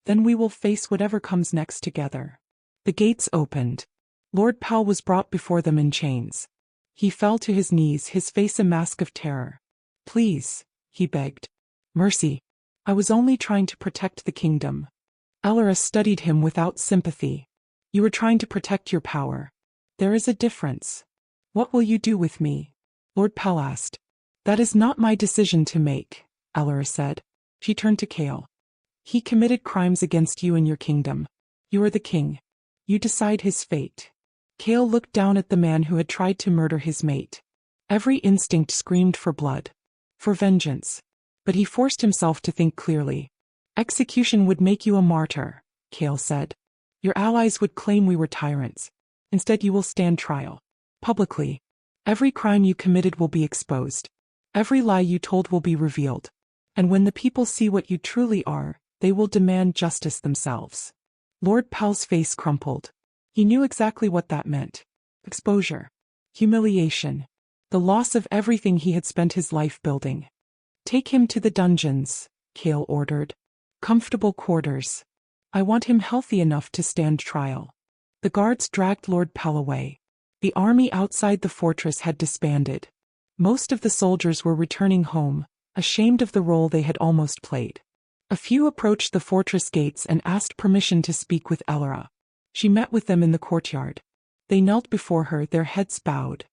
[SPEAKER 1] Then we will face whatever comes next together. The gates opened. Lord Pal was brought before them in chains. He fell to his knees, his face a mask of terror. Please, he begged. Mercy. I was only trying to protect the kingdom. Elora studied him without sympathy. You were trying to protect your power. There is a difference. What will you do with me? Lord Pal asked. That is not my decision to make, Elora said. She turned to Kale. He committed crimes against you and your kingdom. You are the king. You decide his fate. Kale looked down at the man who had tried to murder his mate. Every instinct screamed for blood. For vengeance. But he forced himself to think clearly. Execution would make you a martyr, Kale said. Your allies would claim we were tyrants. Instead you will stand trial. Publicly. Every crime you committed will be exposed. Every lie you told will be revealed. And when the people see what you truly are, they will demand justice themselves. Lord Pal's face crumpled. He knew exactly what that meant. Exposure. Humiliation. The loss of everything he had spent his life building. Take him to the dungeons, Kale ordered. Comfortable quarters. I want him healthy enough to stand trial. The guards dragged Lord Pal away. The army outside the fortress had disbanded. Most of the soldiers were returning home, ashamed of the role they had almost played. A few approached the fortress gates and asked permission to speak with Elora. She met with them in the courtyard. They knelt before her, their heads bowed.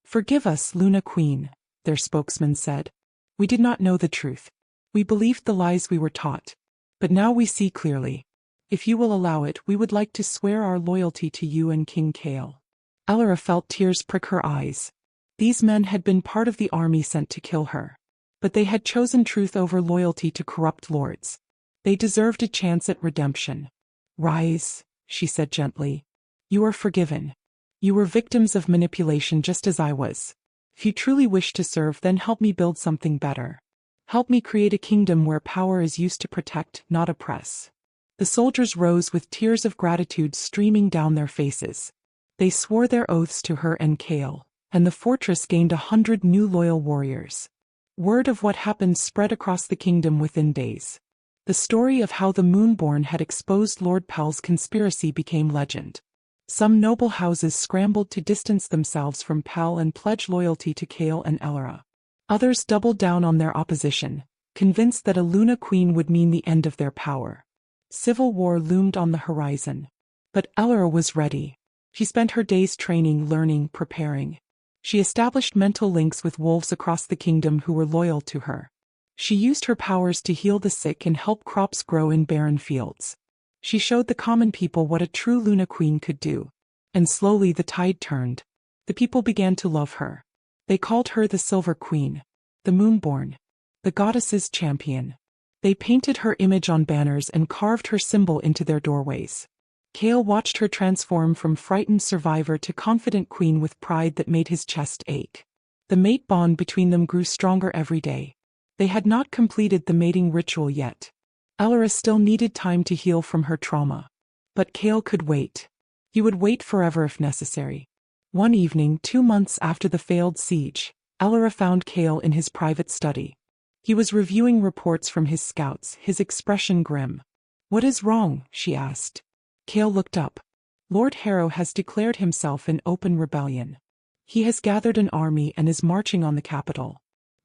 [SPEAKER 1] Forgive us, Luna Queen, their spokesman said. We did not know the truth. We believed the lies we were taught. But now we see clearly. If you will allow it, we would like to swear our loyalty to you and King Kale. Elora felt tears prick her eyes. These men had been part of the army sent to kill her. But they had chosen truth over loyalty to corrupt lords. They deserved a chance at redemption. Rise, she said gently. You are forgiven. You were victims of manipulation just as I was. If you truly wish to serve, then help me build something better. Help me create a kingdom where power is used to protect, not oppress. The soldiers rose with tears of gratitude streaming down their faces. They swore their oaths to her and Kale, and the fortress gained 100 new loyal warriors. Word of what happened spread across the kingdom within days. The story of how the Moonborn had exposed Lord Pal's conspiracy became legend. Some noble houses scrambled to distance themselves from Pal and pledge loyalty to Kale and Elora. Others doubled down on their opposition, convinced that a Luna Queen would mean the end of their power. Civil war loomed on the horizon. But Elora was ready. She spent her days training, learning, preparing. She established mental links with wolves across the kingdom who were loyal to her. She used her powers to heal the sick and help crops grow in barren fields. She showed the common people what a true Luna Queen could do. And slowly the tide turned. The people began to love her. They called her the Silver Queen, the Moonborn, the goddess's champion. They painted her image on banners and carved her symbol into their doorways. Kale watched her transform from frightened survivor to confident queen with pride that made his chest ache. The mate bond between them grew stronger every day. They had not completed the mating ritual yet. Elora still needed time to heal from her trauma. But Kale could wait. He would wait forever if necessary. One evening, 2 months after the failed siege, Elora found Kale in his private study. He was reviewing reports from his scouts, his expression grim. What is wrong? She asked. Kale looked up. Lord Harrow has declared himself in open rebellion. He has gathered an army and is marching on the capital.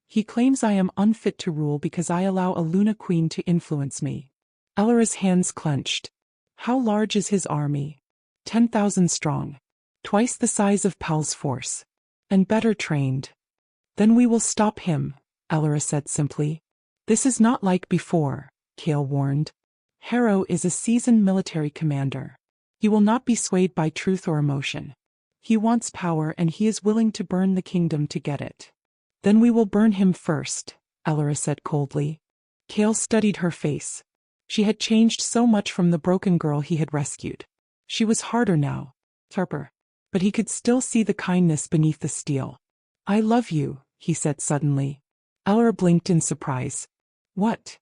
[SPEAKER 1] He claims I am unfit to rule because I allow a Luna Queen to influence me. Elora's hands clenched. How large is his army? 10,000 strong. Twice the size of Pal's force. And better trained. Then we will stop him, Elora said simply. This is not like before, Kale warned. Harrow is a seasoned military commander. He will not be swayed by truth or emotion. He wants power and he is willing to burn the kingdom to get it. Then we will burn him first, Elora said coldly. Kale studied her face. She had changed so much from the broken girl he had rescued. She was harder now, sharper. But he could still see the kindness beneath the steel. I love you, he said suddenly. Elora blinked in surprise. What?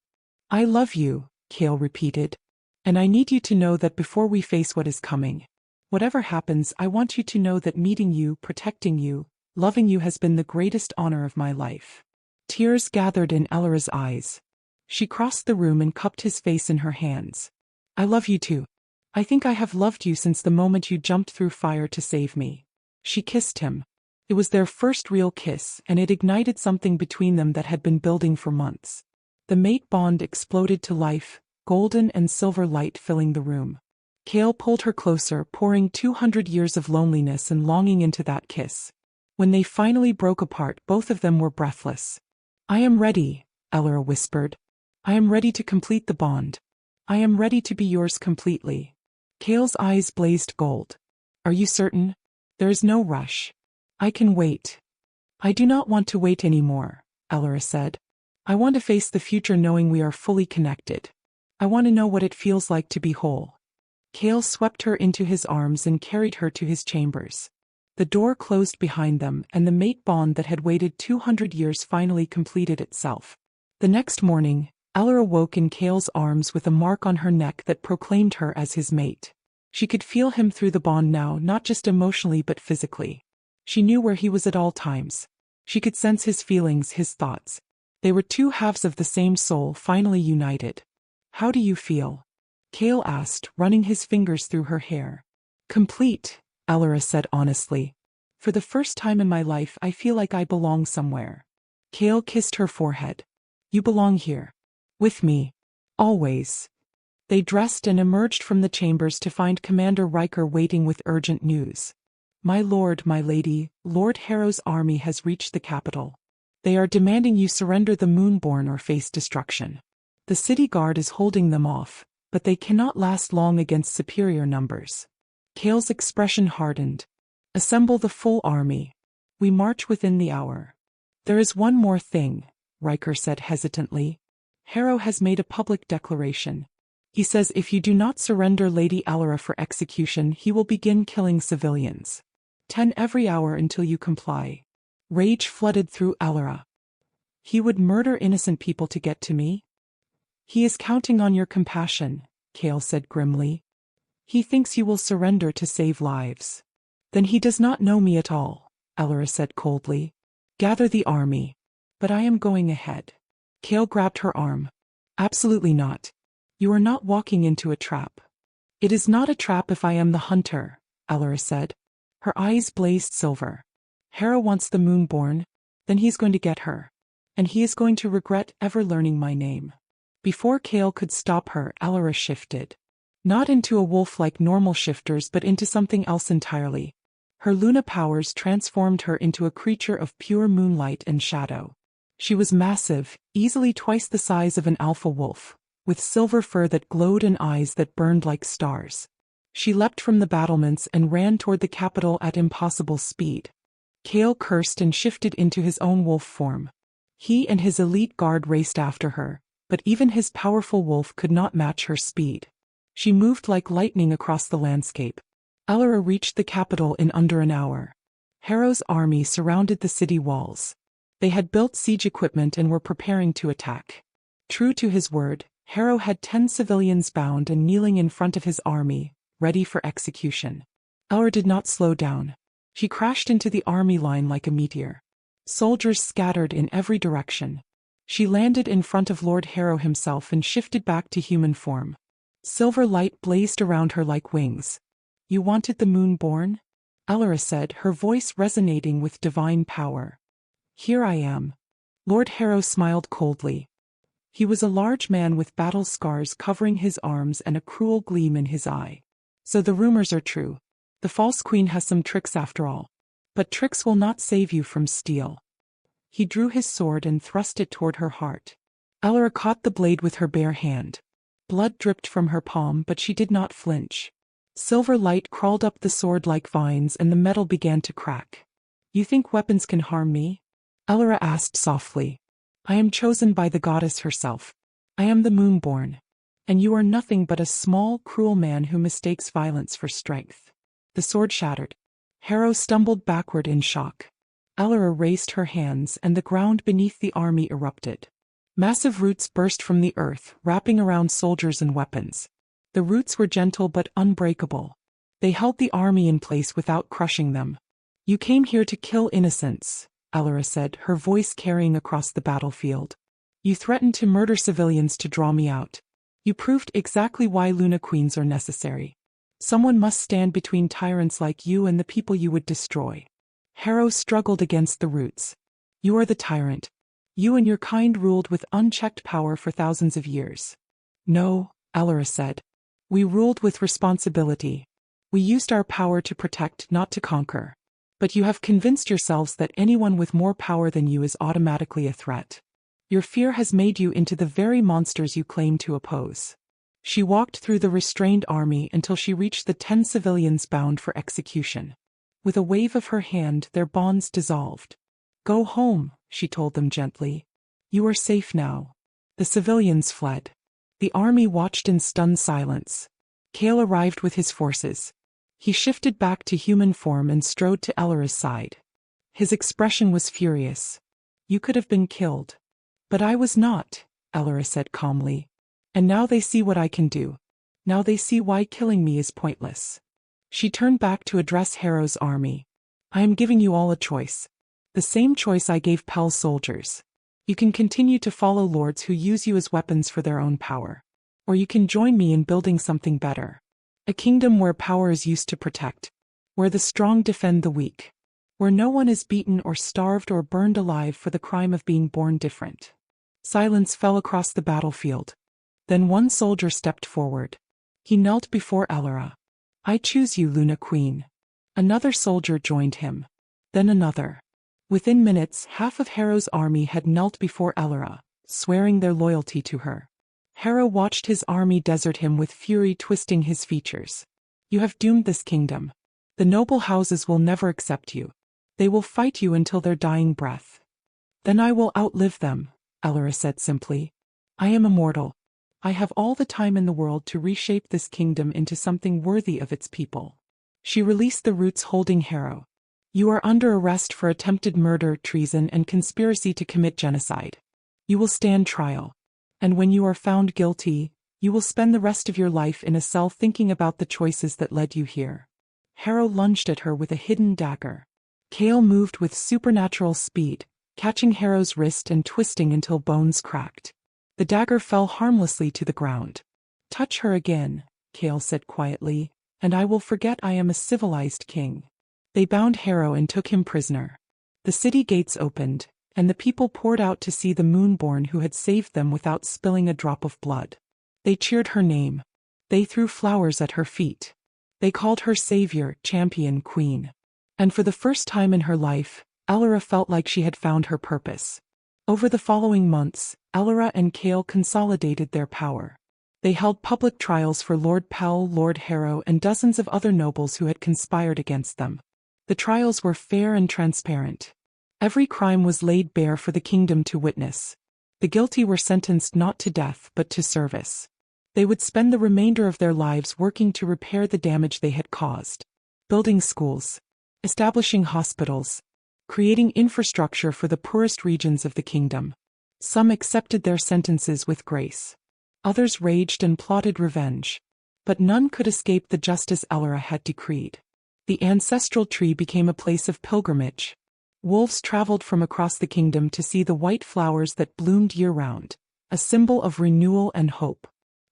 [SPEAKER 1] I love you, Kale repeated. And I need you to know that before we face what is coming, whatever happens, I want you to know that meeting you, protecting you, loving you has been the greatest honor of my life. Tears gathered in Elora's eyes. She crossed the room and cupped his face in her hands. I love you too. I think I have loved you since the moment you jumped through fire to save me." She kissed him. It was their first real kiss, and it ignited something between them that had been building for months. The mate bond exploded to life, golden and silver light filling the room. Kale pulled her closer, pouring 200 years of loneliness and longing into that kiss. When they finally broke apart, both of them were breathless. "I am ready," Elora whispered. "I am ready to complete the bond. I am ready to be yours completely." Kale's eyes blazed gold. "Are you certain? There is no rush. I can wait." "I do not want to wait anymore," Elora said. "I want to face the future knowing we are fully connected. I want to know what it feels like to be whole." Kale swept her into his arms and carried her to his chambers. The door closed behind them, and the mate bond that had waited 200 years finally completed itself. The next morning, Elora woke in Kale's arms with a mark on her neck that proclaimed her as his mate. She could feel him through the bond now, not just emotionally but physically. She knew where he was at all times. She could sense his feelings, his thoughts. They were two halves of the same soul, finally united. "How do you feel?" Kale asked, running his fingers through her hair. "Complete," Elora said honestly. "For the first time in my life I feel like I belong somewhere." Kale kissed her forehead. "You belong here. With me. Always." They dressed and emerged from the chambers to find Commander Riker waiting with urgent news. "My lord, my lady, Lord Harrow's army has reached the capital. They are demanding you surrender the Moonborn or face destruction. The city guard is holding them off, but they cannot last long against superior numbers." Kale's expression hardened. "Assemble the full army. We march within the hour." "There is one more thing," Riker said hesitantly. "Harrow has made a public declaration. He says if you do not surrender Lady Elora for execution, he will begin killing civilians. 10 every hour until you comply." Rage flooded through Elora. "He would murder innocent people to get to me?" "He is counting on your compassion," Kale said grimly. "He thinks you will surrender to save lives." "Then he does not know me at all," Elora said coldly. "Gather the army." "But I am going ahead." Kale grabbed her arm. "Absolutely not. You are not walking into a trap." "It is not a trap if I am the hunter," Elora said. Her eyes blazed silver. "Harrow wants the Moonborn, then he's going to get her. And he is going to regret ever learning my name." Before Kale could stop her, Elora shifted. Not into a wolf like normal shifters but into something else entirely. Her Luna powers transformed her into a creature of pure moonlight and shadow. She was massive, easily twice the size of an alpha wolf, with silver fur that glowed and eyes that burned like stars. She leapt from the battlements and ran toward the capital at impossible speed. Kale cursed and shifted into his own wolf form. He and his elite guard raced after her, but even his powerful wolf could not match her speed. She moved like lightning across the landscape. Elora reached the capital in under an hour. Harrow's army surrounded the city walls. They had built siege equipment and were preparing to attack. True to his word, Harrow had 10 civilians bound and kneeling in front of his army, ready for execution. Elora did not slow down. She crashed into the army line like a meteor. Soldiers scattered in every direction. She landed in front of Lord Harrow himself and shifted back to human form. Silver light blazed around her like wings. "You wanted the Moonborn?" Elora said, her voice resonating with divine power. "Here I am." Lord Harrow smiled coldly. He was a large man with battle scars covering his arms and a cruel gleam in his eye. "So the rumors are true. The false queen has some tricks after all. But tricks will not save you from steel." He drew his sword and thrust it toward her heart. Elora caught the blade with her bare hand. Blood dripped from her palm, but she did not flinch. Silver light crawled up the sword like vines and the metal began to crack. "You think weapons can harm me?" Elora asked softly. "I am chosen by the goddess herself. I am the Moonborn. And you are nothing but a small, cruel man who mistakes violence for strength." The sword shattered. Harrow stumbled backward in shock. Elora raised her hands and the ground beneath the army erupted. Massive roots burst from the earth, wrapping around soldiers and weapons. The roots were gentle but unbreakable. They held the army in place without crushing them. "You came here to kill innocents," Elora said, her voice carrying across the battlefield. "You threatened to murder civilians to draw me out. You proved exactly why Luna Queens are necessary. Someone must stand between tyrants like you and the people you would destroy. Harrow struggled against the roots. You are the tyrant. You and your kind ruled with unchecked power for thousands of years. No, Elora said. We ruled with responsibility. We used our power to protect, not to conquer. But you have convinced yourselves that anyone with more power than you is automatically a threat. Your fear has made you into the very monsters you claim to oppose. She walked through the restrained army until she reached the 10 civilians bound for execution. With a wave of her hand, their bonds dissolved. Go home, she told them gently. You are safe now. The civilians fled. The army watched in stunned silence. Kale arrived with his forces. He shifted back to human form and strode to Elora's side. His expression was furious. You could have been killed. But I was not, Elora said calmly. And now they see what I can do. Now they see why killing me is pointless. She turned back to address Harrow's army. I am giving you all a choice. The same choice I gave Pel's soldiers. You can continue to follow lords who use you as weapons for their own power. Or you can join me in building something better. A kingdom where power is used to protect. Where the strong defend the weak. Where no one is beaten or starved or burned alive for the crime of being born different. Silence fell across the battlefield. Then one soldier stepped forward. He knelt before Elora. I choose you, Luna Queen. Another soldier joined him. Then another. Within minutes, half of Harrow's army had knelt before Elora, swearing their loyalty to her. Harrow watched his army desert him with fury, twisting his features. You have doomed this kingdom. The noble houses will never accept you. They will fight you until their dying breath. Then I will outlive them, Elora said simply. I am immortal. I have all the time in the world to reshape this kingdom into something worthy of its people. She released the roots holding Harrow. You are under arrest for attempted murder, treason, and conspiracy to commit genocide. You will stand trial. And when you are found guilty, you will spend the rest of your life in a cell thinking about the choices that led you here. Harrow lunged at her with a hidden dagger. Kale moved with supernatural speed, catching Harrow's wrist and twisting until bones cracked. The dagger fell harmlessly to the ground. Touch her again, Kale said quietly, and I will forget I am a civilized king. They bound Harrow and took him prisoner. The city gates opened, and the people poured out to see the Moonborn who had saved them without spilling a drop of blood. They cheered her name. They threw flowers at her feet. They called her savior, champion, queen. And for the first time in her life, Elora felt like she had found her purpose. Over the following months, Elora and Kale consolidated their power. They held public trials for Lord Pel, Lord Harrow, and dozens of other nobles who had conspired against them. The trials were fair and transparent. Every crime was laid bare for the kingdom to witness. The guilty were sentenced not to death but to service. They would spend the remainder of their lives working to repair the damage they had caused. Building schools. Establishing hospitals. Creating infrastructure for the poorest regions of the kingdom. Some accepted their sentences with grace. Others raged and plotted revenge. But none could escape the justice Elora had decreed. The ancestral tree became a place of pilgrimage. Wolves traveled from across the kingdom to see the white flowers that bloomed year-round, a symbol of renewal and hope.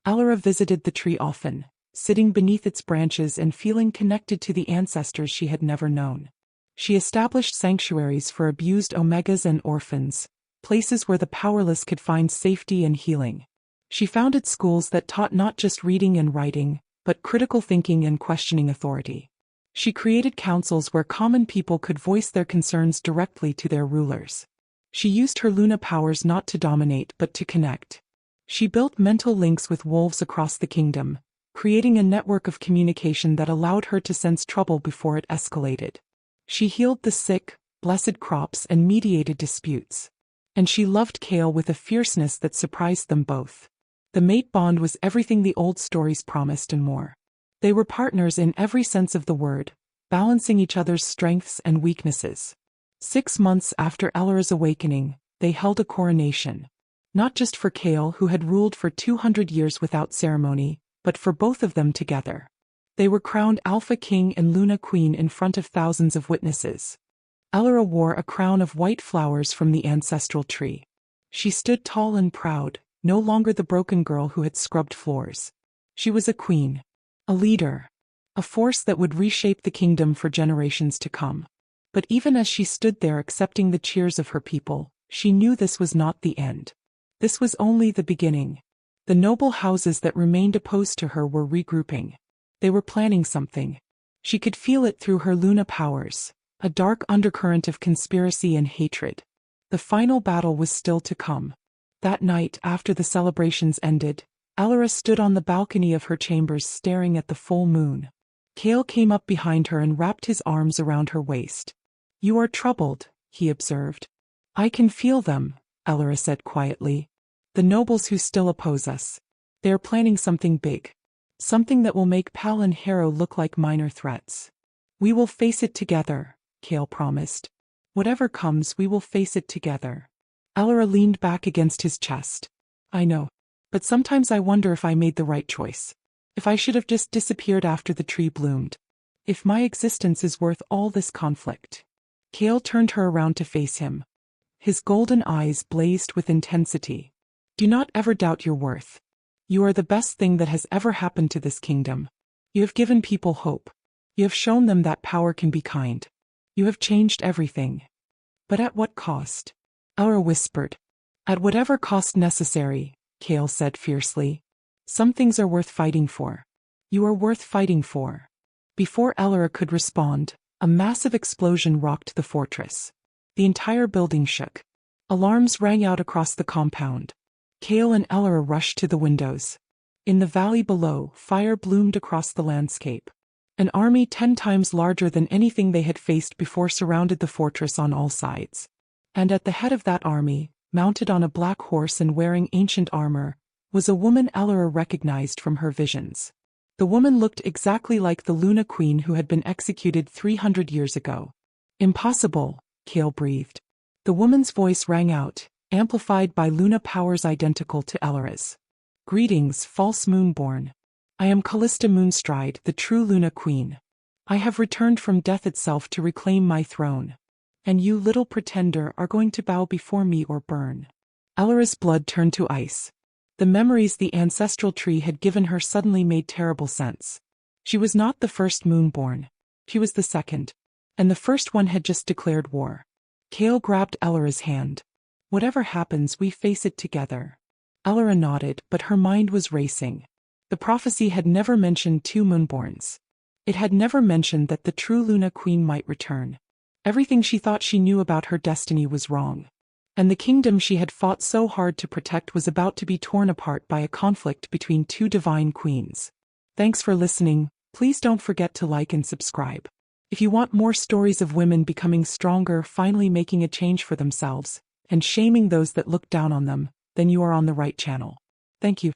[SPEAKER 1] Elora visited the tree often, sitting beneath its branches and feeling connected to the ancestors she had never known. She established sanctuaries for abused omegas and orphans, places where the powerless could find safety and healing. She founded schools that taught not just reading and writing, but critical thinking and questioning authority. She created councils where common people could voice their concerns directly to their rulers. She used her Luna powers not to dominate but to connect. She built mental links with wolves across the kingdom, creating a network of communication that allowed her to sense trouble before it escalated. She healed the sick, blessed crops, and mediated disputes. And she loved Kale with a fierceness that surprised them both. The mate bond was everything the old stories promised and more. They were partners in every sense of the word, balancing each other's strengths and weaknesses. 6 months after Elora's awakening, they held a coronation. Not just for Kale, who had ruled for 200 years without ceremony, but for both of them together. They were crowned Alpha King and Luna Queen in front of thousands of witnesses. Elora wore a crown of white flowers from the ancestral tree. She stood tall and proud, no longer the broken girl who had scrubbed floors. She was a queen. A leader. a force that would reshape the kingdom for generations to come. But even as she stood there accepting the cheers of her people, she knew this was not the end. This was only the beginning. The noble houses that remained opposed to her were regrouping. They were planning something. She could feel it through her Luna powers, a dark undercurrent of conspiracy and hatred. The final battle was still to come. That night, after the celebrations ended, Elora stood on the balcony of her chambers staring at the full moon. Kale came up behind her and wrapped his arms around her waist. "You are troubled," he observed. "I can feel them," Elora said quietly. "The nobles who still oppose us. They are planning something big. Something that will make Pal and Harrow look like minor threats. We will face it together," Kale promised. "Whatever comes, we will face it together." Elora leaned back against his chest. "I know. But sometimes I wonder if I made the right choice. If I should have just disappeared after the tree bloomed. If my existence is worth all this conflict." Kale turned her around to face him. His golden eyes blazed with intensity. "Do not ever doubt your worth. You are the best thing that has ever happened to this kingdom. You have given people hope. You have shown them that power can be kind. You have changed everything." "But at what cost?" Elora whispered. "At whatever cost necessary," Kale said fiercely. "Some things are worth fighting for. You are worth fighting for." Before Elora could respond, a massive explosion rocked the fortress. The entire building shook. Alarms rang out across the compound. Kale and Elora rushed to the windows. In the valley below, fire bloomed across the landscape. An army 10 times larger than anything they had faced before surrounded the fortress on all sides. And at the head of that army, mounted on a black horse and wearing ancient armor, was a woman Elora recognized from her visions. The woman looked exactly like the Luna Queen who had been executed 300 years ago. "Impossible," Kale breathed. The woman's voice rang out, amplified by Luna powers identical to Elora's. "Greetings, false moonborn. I am Callista Moonstride, the true Luna Queen. I have returned from death itself to reclaim my throne. And you, little pretender, are going to bow before me or burn." Elora's blood turned to ice. The memories the ancestral tree had given her suddenly made terrible sense. She was not the first moonborn. She was the second. And the first one had just declared war. Kale grabbed Elora's hand. "Whatever happens, we face it together." Elora nodded, but her mind was racing. The prophecy had never mentioned 2 moonborns. It had never mentioned that the true Luna Queen might return. Everything she thought she knew about her destiny was wrong. And the kingdom she had fought so hard to protect was about to be torn apart by a conflict between 2 divine queens. Thanks for listening. Please don't forget to like and subscribe. If you want more stories of women becoming stronger, finally making a change for themselves, and shaming those that look down on them, then you are on the right channel. Thank you.